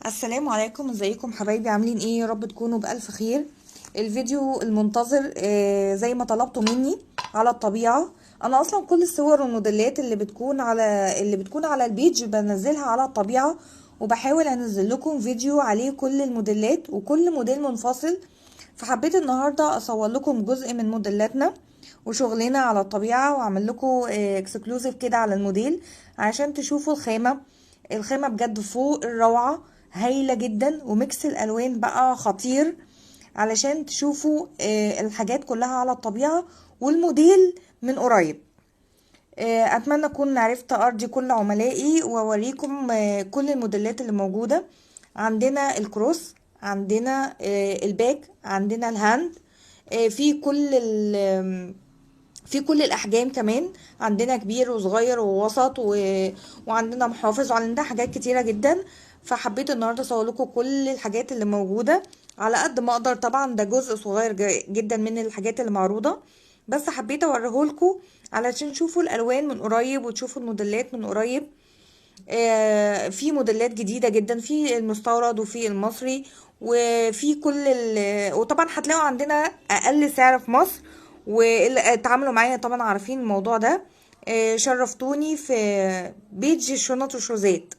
السلام عليكم، ازيكم حبايبي؟ عاملين ايه؟ يا رب تكونوا بألف خير. الفيديو المنتظر زي ما طلبتوا مني على الطبيعة. انا اصلا كل الصور والموديلات اللي بتكون على البيج بنزلها على الطبيعة، وبحاول انزل لكم فيديو عليه كل الموديلات وكل موديل منفصل. فحبيت النهاردة اصور لكم جزء من موديلاتنا وشغلنا على الطبيعة، واعمل لكم اكسكلوزيف كده على الموديل عشان تشوفوا الخامة بجد فوق الروعة، هايلة جدا، وميكس الالوان بقى خطير علشان تشوفوا الحاجات كلها على الطبيعة والموديل من قريب. اتمنى اكون عرفت ارضي كل عملائي واوريكم كل الموديلات اللي موجودة. عندنا الكروس، عندنا الباك، عندنا الهاند، في كل الاحجام كمان. عندنا كبير وصغير ووسط وعندنا محافظ، وعندنا حاجات كتيره جدا. فحبيت النهارده اصور لكم كل الحاجات اللي موجوده على قد ما اقدر. طبعا ده جزء صغير جدا من الحاجات اللي معروضه، بس حبيت اوريهولكم علشان تشوفوا الالوان من قريب وتشوفوا الموديلات من قريب. في موديلات جديدة جدا في المستورد وفي المصري وفي وطبعا هتلاقوا عندنا اقل سعر في مصر، والتعاملوا معايا طبعا عارفين الموضوع ده. شرفتوني في بيج شنط وشوزات.